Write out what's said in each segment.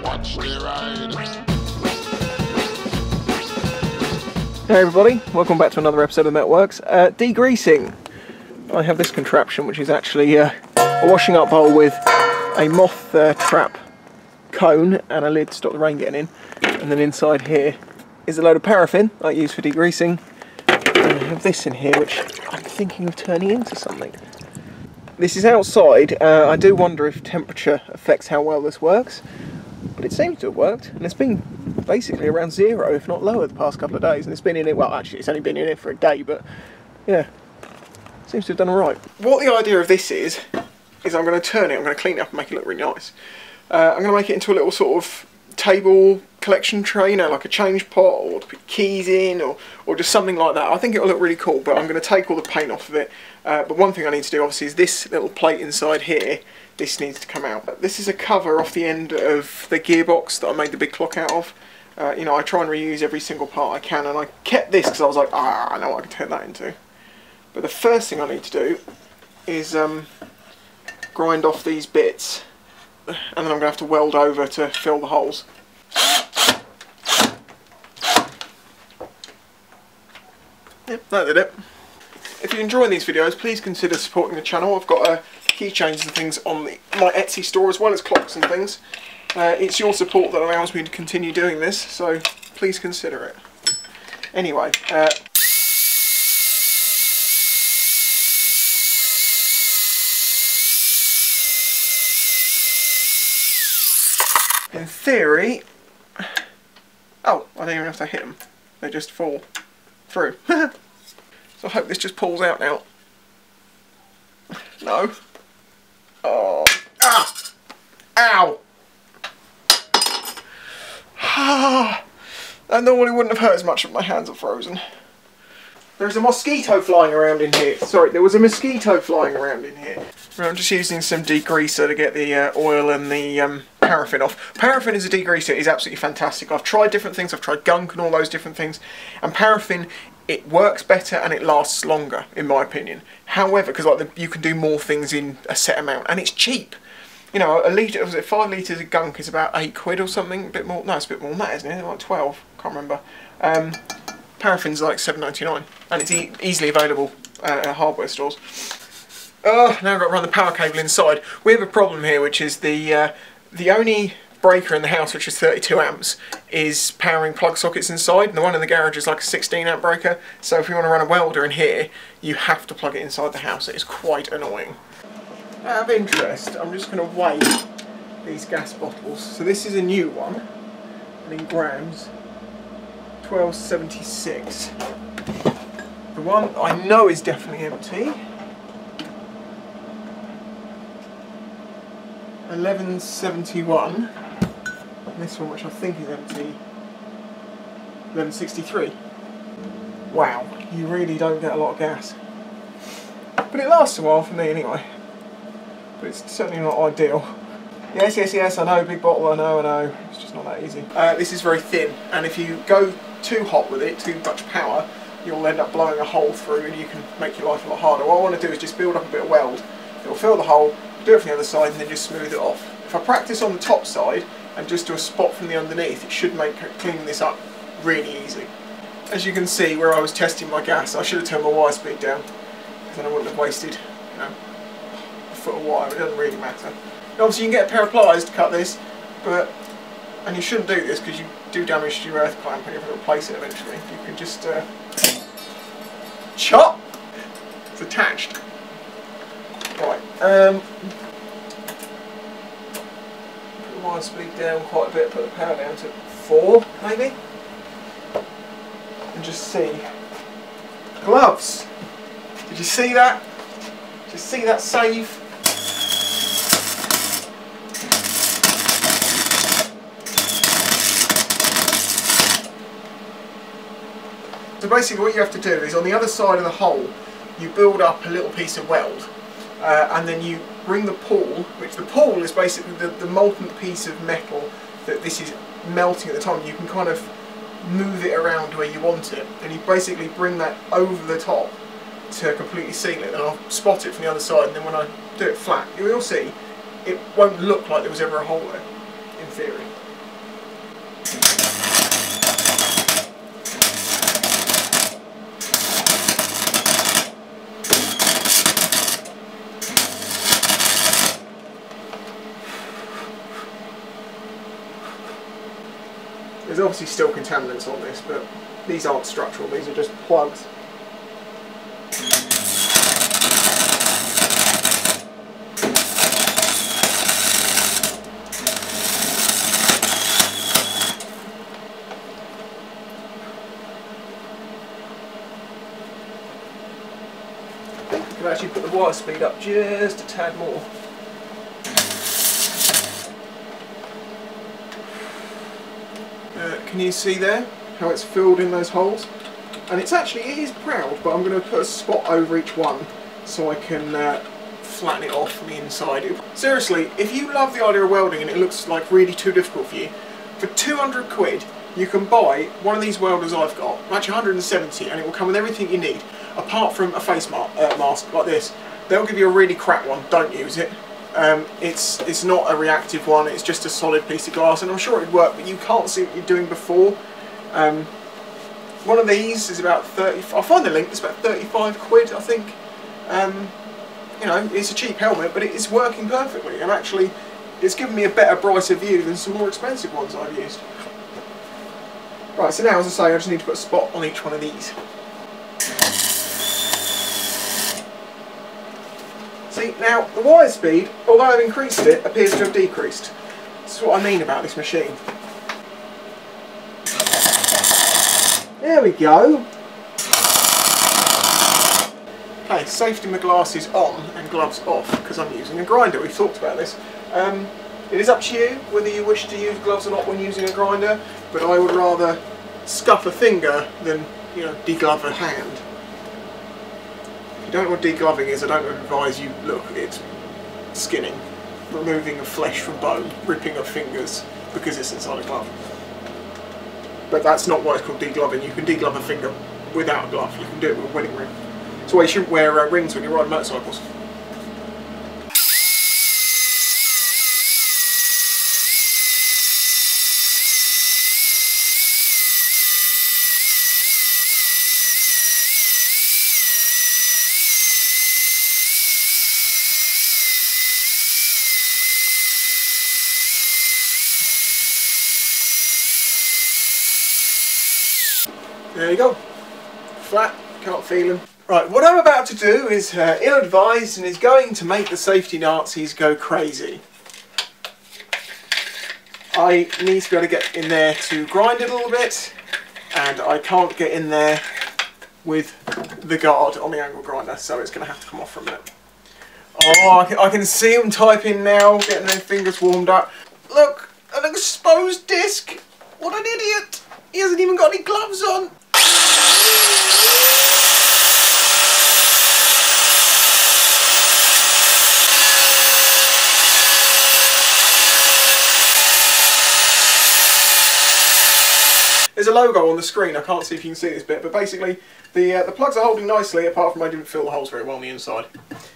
Watch me ride. Hey everybody, welcome back to another episode of Metalworks. Degreasing. I have this contraption which is actually a washing up bowl with a moth trap cone and a lid to stop the rain getting in, and then inside here is a load of paraffin I use for degreasing, and I have this in here which I'm thinking of turning into something. This is outside. I do wonder if temperature affects how well this works, but it seems to have worked, and it's been basically around 0 if not lower the past couple of days, and it's been in it, well actually it's only been in it for a day, but yeah, seems to have done alright. What the idea of this is I'm going to turn it, I'm going to clean it up and make it look really nice. I'm going to make it into a little sort of table collection tray, you know, like a change pot, or to put keys in, or just something like that. I think it'll look really cool, but I'm going to take all the paint off of it. But one thing I need to do obviously is this little plate inside here, this needs to come out. This is a cover off the end of the gearbox that I made the big clock out of. You know, I try and reuse every single part I can, and I kept this because I was like, I know what I can turn that into. But the first thing I need to do is grind off these bits, and then I'm going to have to weld over to fill the holes. Yep, that did it. If you're enjoying these videos, please consider supporting the channel. I've got keychains and things on my Etsy store, as well as clocks and things. It's your support that allows me to continue doing this, so please consider it. Anyway, in theory, oh, I don't even have to hit them, they just fall through. So I hope this just pulls out now. No. Oh. Ah! Ow! That normally wouldn't have hurt as much if my hands are frozen. There's a mosquito flying around in here. Sorry, there was a mosquito flying around in here. I'm just using some degreaser to get the oil and the paraffin off. Paraffin as a degreaser is absolutely fantastic. I've tried different things, I've tried gunk and all those different things, and paraffin, it works better and it lasts longer, in my opinion. However, because like you can do more things in a set amount, and it's cheap. You know, a litre, was it 5 litres of gunk is about £8 or something, a bit more, no, it's a bit more than that, isn't it? Like 12, can't remember. Paraffin's like £7.99, and it's easily available at hardware stores. Now I've got to run the power cable inside. We have a problem here, which is the only breaker in the house, which is 32 amps, is powering plug sockets inside, and the one in the garage is like a 16 amp breaker, so if you want to run a welder in here, you have to plug it inside the house. It is quite annoying. Out of interest, I'm just going to weigh these gas bottles. So this is a new one, and in grams, 1276. The one I know is definitely empty, 1171. And this one, which I think is empty, 1163. Wow, you really don't get a lot of gas. But it lasts a while for me anyway. But it's certainly not ideal. Yes, yes, yes, I know, big bottle, I know. It's just not that easy. This is very thin, and if you go too hot with it, too much power, you'll end up blowing a hole through and you can make your life a lot harder. What I want to do is just build up a bit of weld. It'll fill the hole, do it from the other side, and then just smooth it off. If I practice on the top side and just do a spot from the underneath, it should make cleaning this up really easy. As you can see, where I was testing my gas, I should have turned my wire speed down, because then I wouldn't have wasted, you know, a foot of wire. It doesn't really matter. Now, obviously you can get a pair of pliers to cut this, and you shouldn't do this because you do damage to your earth clamp and you have to replace it eventually. You can just chop. It's attached. Right. Put the wire speed down quite a bit. Put the power down to 4, maybe. And just see. Gloves. Did you see that? Did you see that save? So basically what you have to do is on the other side of the hole you build up a little piece of weld, and then you bring the pool, which the pool is basically the molten piece of metal that this is melting at the time. You can kind of move it around where you want it, and you basically bring that over the top to completely seal it, and I'll spot it from the other side, and then when I do it flat, you will see it won't look like there was ever a hole there, in theory. There's obviously still contaminants on this, but these aren't structural, these are just plugs. I think we can actually put the wire speed up just a tad more. Can you see there how it's filled in those holes? And it is proud, but I'm going to put a spot over each one so I can flatten it off from the inside. Seriously, if you love the idea of welding and it looks like really too difficult for you, for 200 quid you can buy one of these welders I've got, actually 170, and it will come with everything you need, apart from a face mask like this. They'll give you a really crap one, don't use it. It's not a reactive one, it's just a solid piece of glass, and I'm sure it'd work, but you can't see what you're doing before. One of these is about 30, I'll find the link, it's about 35 quid I think. You know, it's a cheap helmet, but it's working perfectly, and actually it's given me a better, brighter view than some more expensive ones I've used. Right, so now as I say, I just need to put a spot on each one of these. See, now the wire speed, although I've increased it, appears to have decreased. This is what I mean about this machine. There we go. Okay, safety my glasses on and gloves off because I'm using a grinder. We've talked about this. It is up to you whether you wish to use gloves or not when using a grinder, but I would rather scuff a finger than, you know, deglove a hand. If you don't know what degloving is, I don't advise you look. It's skinning, removing of flesh from bone, ripping of fingers because it's inside a glove. But that's not why it's called degloving. You can deglove a finger without a glove. You can do it with a wedding ring. That's why you shouldn't wear rings when you ride motorcycles. There you go. Flat, can't feel them. Right, what I'm about to do is ill-advised and is going to make the safety Nazis go crazy. I need to be able to get in there to grind it a little bit, and I can't get in there with the guard on the angle grinder, so it's going to have to come off for a minute. Oh, I can see them typing now, getting their fingers warmed up. Look, an exposed disc! What an idiot! He hasn't even got any gloves on! There's a logo on the screen, I can't see if you can see this bit, but basically the plugs are holding nicely, apart from I didn't fill the holes very well on the inside.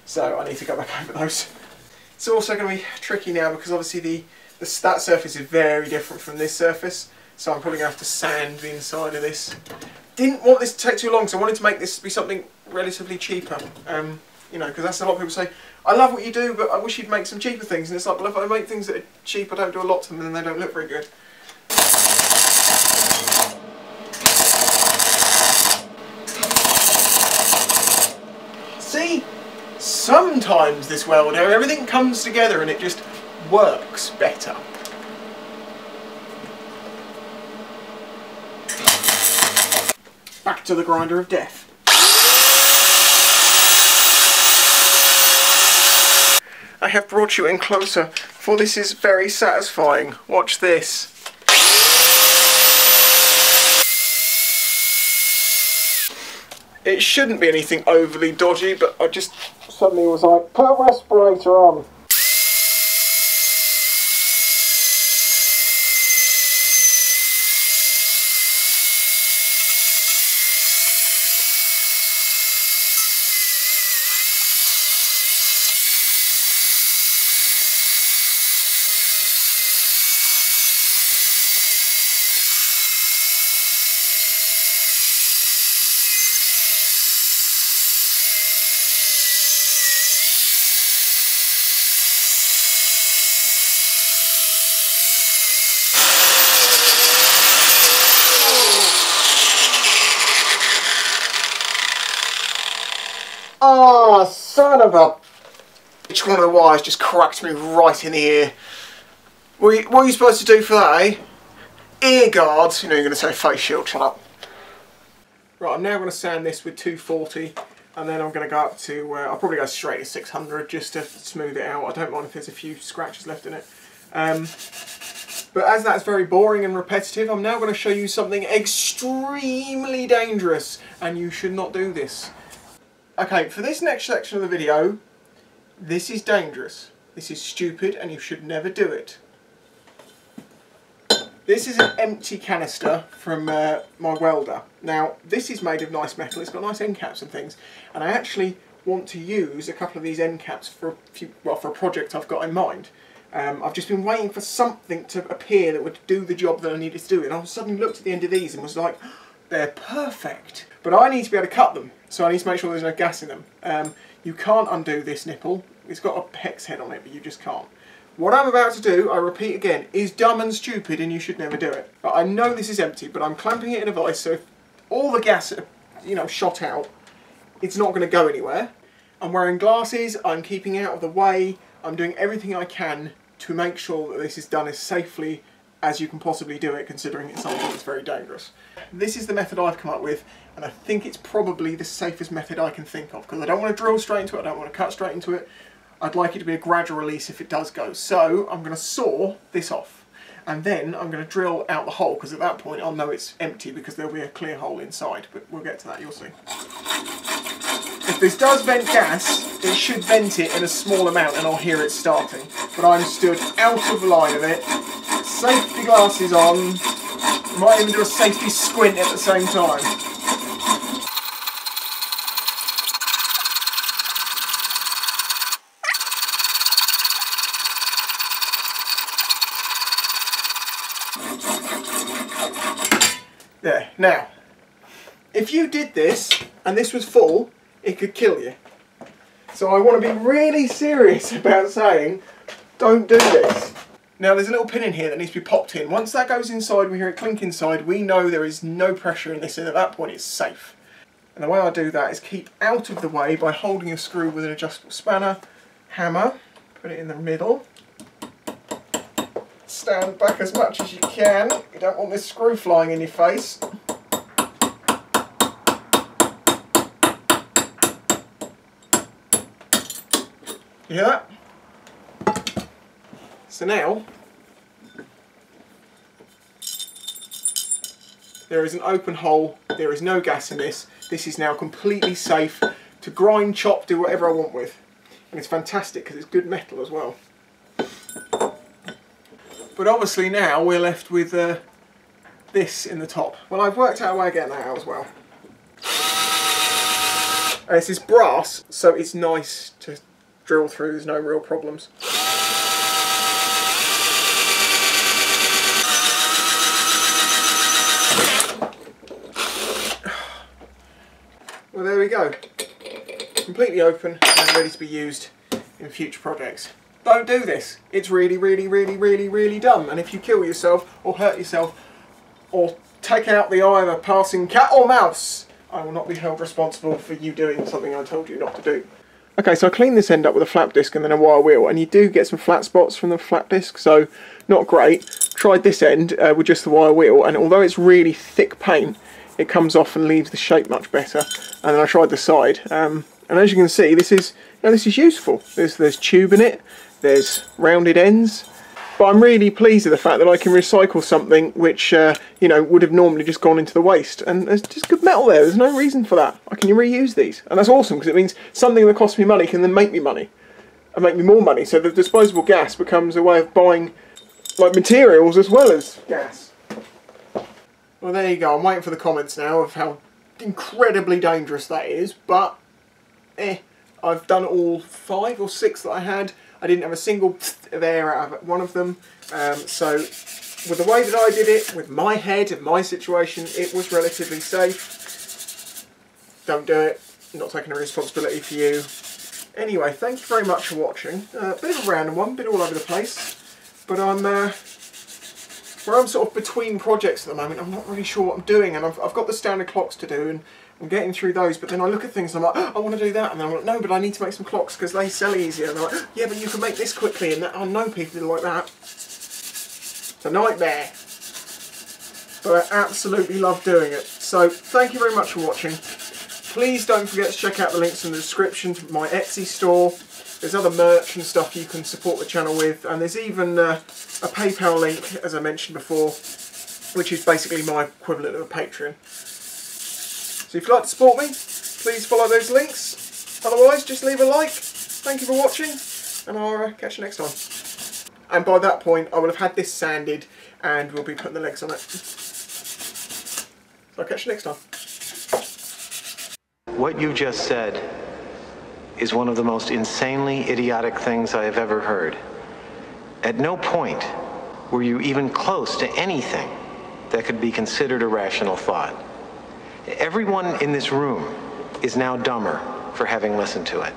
So I need to go back over those. It's also going to be tricky now because obviously that surface is very different from this surface, so I'm probably going to have to sand the inside of this. Didn't want this to take too long, so I wanted to make this be something relatively cheaper. You know, because that's a lot of people say, I love what you do, but I wish you'd make some cheaper things. And it's like, well, if I make things that are cheap, I don't do a lot to them, and then they don't look very good. See? Sometimes this welder, everything comes together and it just works better. Back to the grinder of death. I have brought you in closer, for this is very satisfying. Watch this. It shouldn't be anything overly dodgy, but I just suddenly was like, put a respirator on. son of a... Each one of the wires just cracked me right in the ear. What are you supposed to do for that, eh? Ear guards. You know, you're going to say face shield, shut up. Right, I'm now going to sand this with 240, and then I'm going to go up to, I'll probably go straight to 600 just to smooth it out. I don't mind if there's a few scratches left in it. But as that's very boring and repetitive, I'm now going to show you something extremely dangerous, and you should not do this. Okay, for this next section of the video, this is dangerous. This is stupid, and you should never do it. This is an empty canister from my welder. Now, this is made of nice metal. It's got nice end caps and things, and I actually want to use a couple of these end caps for a project I've got in mind. I've just been waiting for something to appear that would do the job that I needed to do, and I suddenly looked at the end of these and was like, they're perfect. But I need to be able to cut them, so I need to make sure there's no gas in them. You can't undo this nipple. It's got a hex head on it, but you just can't. What I'm about to do, I repeat again, is dumb and stupid, and you should never do it. I know this is empty, but I'm clamping it in a vise, so if all the gas, shot out, it's not going to go anywhere. I'm wearing glasses, I'm keeping out of the way, I'm doing everything I can to make sure that this is done as safely as you can possibly do it, considering it's something that's very dangerous. This is the method I've come up with, and I think it's probably the safest method I can think of, because I don't want to drill straight into it, I don't want to cut straight into it. I'd like it to be a gradual release if it does go. So I'm going to saw this off, and then I'm going to drill out the hole, because at that point I'll know it's empty because there'll be a clear hole inside, but we'll get to that, you'll see. If this does vent gas, it should vent it in a small amount and I'll hear it starting. But I'm stood out of line of it, safety glasses on, might even do a safety squint at the same time. There. Now, if you did this and this was full, it could kill you. So I want to be really serious about saying, don't do this. Now there's a little pin in here that needs to be popped in. Once that goes inside, we hear it clink inside, we know there is no pressure in this, and at that point it's safe. And the way I do that is keep out of the way by holding a screw with an adjustable spanner, hammer, put it in the middle. Stand back as much as you can. You don't want this screw flying in your face. You hear that? So now, there is an open hole, there is no gas in this. This is now completely safe to grind, chop, do whatever I want with. And it's fantastic because it's good metal as well. But obviously now we're left with this in the top. Well, I've worked out a way of getting that out as well. And this is brass, so it's nice to drill through, there's no real problems. Well, there we go. Completely open and ready to be used in future projects. Don't do this. It's really, really, really, really, really dumb. And if you kill yourself or hurt yourself or take out the eye of a passing cat or mouse, I will not be held responsible for you doing something I told you not to do. Okay, so I cleaned this end up with a flap disc and then a wire wheel, and you do get some flat spots from the flap disc, so not great. Tried this end with just the wire wheel, and although it's really thick paint, it comes off and leaves the shape much better. And then I tried the side, and as you can see, this is useful. There's tube in it. There's rounded ends, but I'm really pleased with the fact that I can recycle something which would have normally just gone into the waste, and there's just good metal there. There's no reason for that. I can reuse these, and that's awesome because it means something that costs me money can then make me money and make me more money. So the disposable gas becomes a way of buying like materials as well as gas. Well, there you go. I'm waiting for the comments now of how incredibly dangerous that is, but I've done all 5 or 6 that I had. I didn't have a single of air out of one of them, so with the way that I did it, with my head and my situation, it was relatively safe. Don't do it. I'm not taking a responsibility for you. Anyway, thank you very much for watching. Bit of a random one, bit all over the place, but where I'm sort of between projects at the moment, I'm not really sure what I'm doing, and I've got the standard clocks to do, and I'm getting through those, but then I look at things and I'm like, oh, I want to do that, and then I'm like, no, but I need to make some clocks because they sell easier. And they're like, yeah, but you can make this quickly, and that, I know people like that. It's a nightmare. But I absolutely love doing it. So thank you very much for watching. Please don't forget to check out the links in the description to my Etsy store. There's other merch and stuff you can support the channel with, and there's even a PayPal link, as I mentioned before, which is basically my equivalent of a Patreon. So if you'd like to support me, please follow those links. Otherwise, just leave a like. Thank you for watching, and I'll catch you next time. And by that point, I will have had this sanded, and we'll be putting the legs on it. So I'll catch you next time. What you just said is one of the most insanely idiotic things I have ever heard. At no point were you even close to anything that could be considered a rational thought. Everyone in this room is now dumber for having listened to it.